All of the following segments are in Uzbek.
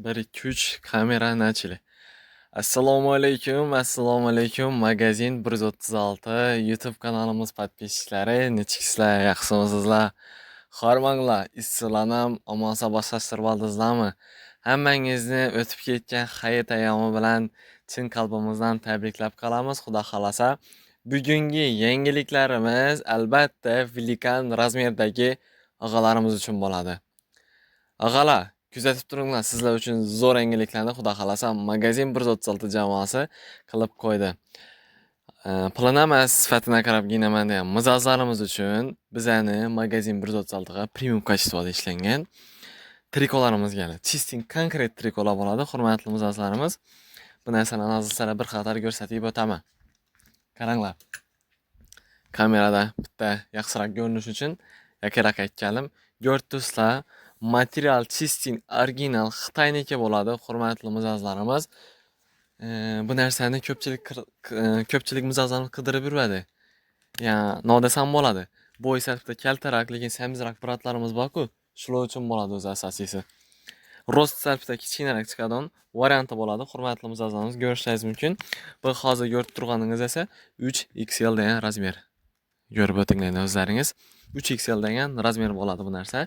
1, 2, 3 kamera начали. Assalomu alaykum. Magazin 136 YouTube kanalimiz podpischiklari, nechikisizlar, yaxshimisizlar? Hormanglar, issiqlanam, omonsa boshlashtirib oldingizlarmi? Hammangizni o'tib ketgan hayit ayyomi bilan chin qalbimizdan tabriklab qolamiz. Xudo xolasa, bugungi yangiliklarimiz albatta Velikan razmerdagi og'alarimiz uchun bo'ladi. Og'alar, kuzatib turinglar, sizlar uchun zo'r yangiliklarni Xudo xolasa magazin 136 jamoasi qilib qo'ydi. Pulini emas, sifatini qarab giyinaman degan mijozlarimiz uchun bizani magazin 136 ga premium kачествоda ishlangan trikolarimiz keldi. Chistin konkret trikolar bo'ladi, hurmatli mijozlarimiz. Bu narsalarni hozir sizlarga bir qator ko'rsatib o'taman. Qaranglar. Kamerada bitta yaxshiroq ko'rinish uchun yakrak aytganim, ko'rdingizlar, material chistin original Xitoyniki bo'ladi, hurmatli mijozlarimiz. Bu narsani ko'pchilik mijozlarimiz qidirib yuradi. Ya'ni nodasam bo'ladi. Bo'y salbitta kaltaroq, lekin semizroq bratlarimiz bor-ku, shular uchun bo'ladi o'zi asosiysi. Rost salbitta kichkinaroq chiqadigan varianti bo'ladi, hurmatli mijozlarimiz, ko'rishingiz mumkin. Bu hozir ko'rib turganingiz esa 3XL degan razmer. Ko'rib o'tinglar o'zlaringiz. 3XL degan razmer bo'ladi bu narsa.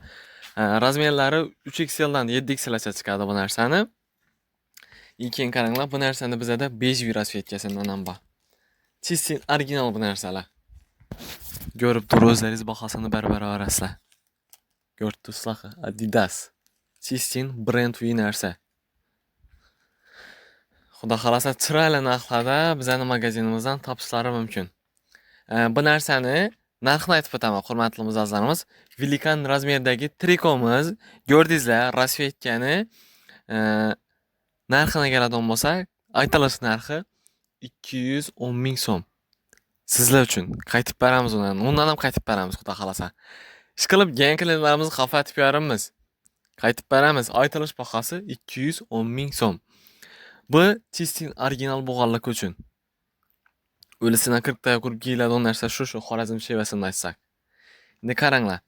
Razmerlari 3XL dan 7XL gacha chiqadi bu narsani. Keyin qaranglar, bu narsani bizada bej rasvetkasidan ham bor. Chistin original bu narsalar. Ko'rib turib o'zlaringiz bahosini baribir olasizlar. Ko'rdingizlar, Adidas. Chistin brend uy narsa. Xudo xolasa chiroyli narxlarda bizning magazinimizdan topishlari mumkin. Bu narsani narxini aytib o'taman, hurmatli mijozlarimiz. Velikan razmerdagi trikomiz, ko'rdingizlar, rasvetkani narxini keladigan bo'lsak, aytilish narxi 210 ming so'm. Sizlar uchun qaytib beramiz undan ham qaytib beramiz, xudo xolasa. Ishqilib klientlarimizni xafatib yoramiz. Qaytib beramiz. Aytilish bahosi 210 ming so'm. Bu chistin original bo'lganlik uchun. O'lisini 40 ta qurib giyiladigan narsa shu Xorazm shevasini aytsak. Endi qaranglar.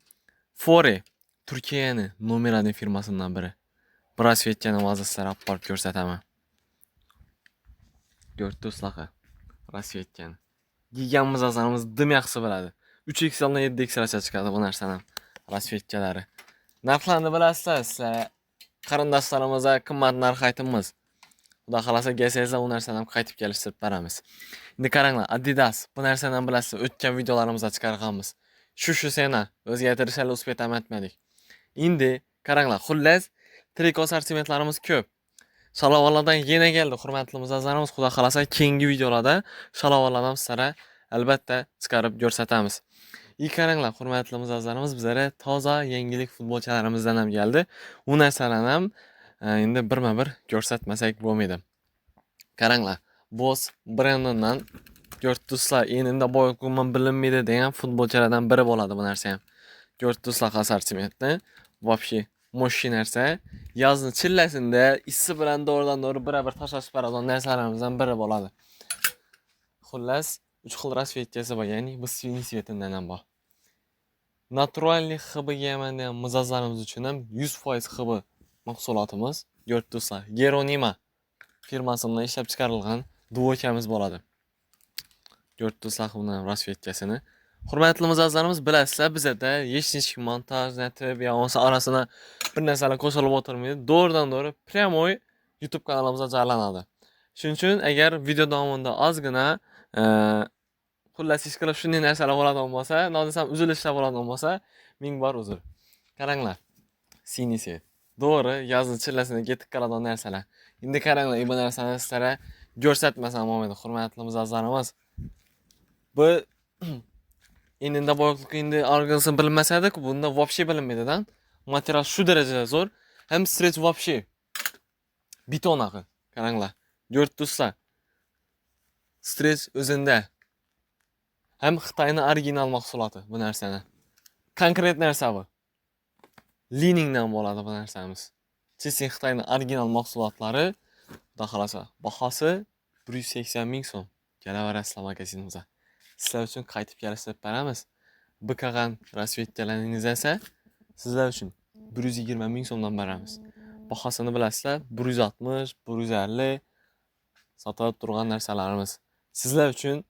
Fore Turkiyaning nomer 1 firmasidan biri. Biroz svetkani vazirlar olib borib ko'rsataman. Ko'rdingizlar, rasvetkani. Giygan mijozlarimiz dim yaxshi biladi. 3XL dan 7XL gacha chiqadi bu narsaning rasvetkalari. Narxlarni bilasizlar, sizlar qarindoshlarimizga qimmat narx aytamiz. Xudo xolasa kelsangizlar, u narsani ham qaytib kelishtirib beramiz. Endi qaranglar, Adidas, bu narsani ham bilasizlar, o'tgan videolarimizda chiqarganmiz. Shu sena o'zgartirishlar uspet etmadik. Endi qaranglar, xullas triko sortimentlarimiz ko'p. Shalovalardan yana keldi, hurmatli mijozlarimiz. Xudo xolasa keyingi videolarda shalovalardan sizlarga albatta chiqarib ko'rsatamiz. Qaranglar, hurmatli mijozlarimiz, bizlarga toza yangilik futbolchilarimizdan ham keldi. U narsalarni ham endi birma-bir ko'rsatmasak bo'lmaydi. Qaranglar, Boss brendidan ko'rdingizlar, endi boyqumman bilinmaydi degan futbolchilardan biri bo'ladi bu narsa ham. Ko'rdingizlar assortimentni. Вообще mo'shi narsa. Yozni chillasinda issi bilan doğrudan-doğru bir tashlashib beradigan narsalarimizdan biri bo'ladi. Xullas, 3 xil rasvetkasi bor, ya'ni bu siniy svetidan ham bor. Naturalniy hibga yeman degan mijozlarimiz uchun ham 100% hibi mahsulotimiz. Ko'rdingizlar, Geronima firmasidan ishlab chiqarilgan dvokamiz bo'ladi. Ko'rdingizlar bundan rasvetkasini. Hurmatli mijozlarimiz, bilasizlar, bizda hech nechki montaj, natib yo'qsa orasida bir narsalar qo'shilib o'tirmaydi. Doğrudan-doğru прямой YouTube kanalimizga joylanadi. Shuning uchun agar video davomida ozgina xullas ish qilib shunday narsalar bo'ladigan bo'lsa, nodasam uzilishlar bo'ladigan bo'lsa, ming bor uzr. Qaranglar. Siniy svet. To'g'ri, yozni chillasini ketib qoladigan narsalar. Endi qaranglar, bu narsani sizlarga ko'rsatmasam bo'lmaydi, hurmatli mijozlarimiz. Bu endi boyqlik endi organizm bilinmasadi-ku, bunda вообще bilinmaydi-dan. Material shu darajada zo'r, ham stretch вообще beton aqi. Qaranglar. Ko'rdingizlar. Stretch o'zinda ham Xitoyning original mahsuloti bu narsani. Konkret narsa bu. Liningdan bo'ladi bu narsamiz. Chistin Xitoyning original mahsulotlari, xudo xolasa, bahosi 180 ming so'm. Kelaverasizlar magazinimizga. Sizlar uchun qaytib kelishtirib beramiz. Bu qolgan rasvetkalaringiz esa sizlar uchun 120 ming so'mdan beramiz. bahosini bilasizlar, 160, 150 sotilib turgan narsalarimiz. Sizlar uchun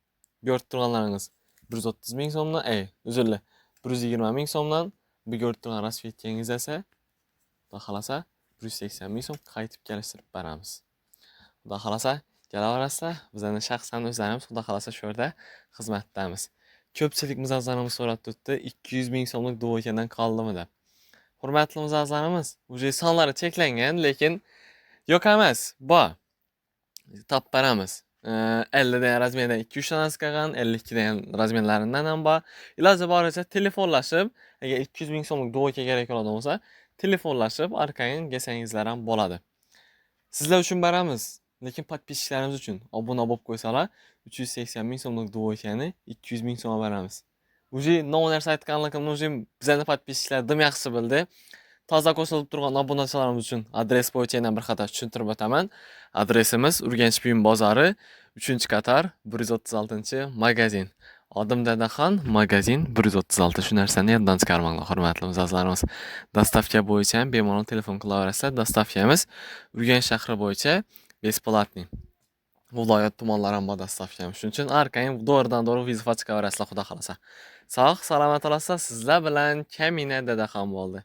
ko'rib turganlaringiz 130 ming so'mdan, uzrli, 120 ming so'mdan bu ko'rib turgan rasvetyangiz esa, xudo xolasa 180 ming so'm qaytib kelishtirib beramiz. Xudo xolasa kelaverasizlar, bizning shaxsan o'zlarimiz xudo xolasa shu yerda xizmatdamiz. Ko'pchilik mijozlarimiz so'rab turibdi, 200 ming so'mlik duvokadan qoldimi deb. Hurmatli mijozlarimiz, uje sonlari cheklangan, lekin yo'q emas, bor. Topib beramiz. 50 dan razmerdan 2-3 tanasi qolgan, 52 dan razmerlaridan ham bor. Iloji boricha telefonlashib, agar 200 ming so'mlik duvoka kerak bo'ladigan bo'lsa, telefonlashib, orqadan gelsangizlar ham bo'ladi. Sizlar uchun beramiz, lekin podpischilarimiz uchun obuna bo'lib qo'ysalar, 380 ming so'mlik duvokani 200 ming so'mga beramiz. Uje nima narsa aytganligimni uje bizning podpischilar dim yaxshi bildi. Toza qo'shilib turgan obunachilarimiz uchun adres bo'yicha yana bir qator tushuntirib o'taman. Adresimiz Urganch buyum bozori, 3-qator, 136-magazin. Odim Dadaxon, magazin 136. Shu narsani yoddan chiqarmanglar, hurmatli mijozlarimiz. Dostavka bo'yicha ham bemalol telefon qilaverasizlar. Dostavkamiz Urganch shahri bo'yicha besplatniy. Viloyat tumanlari ham bor dostavkamiz. Shuning uchun orqaga doğrudan-doğru vizifat chiqaverasizlar, xudo xolasa. Sog', salomat olasizlar. Sizlar bilan Kamina Dadaxon bo'ldi.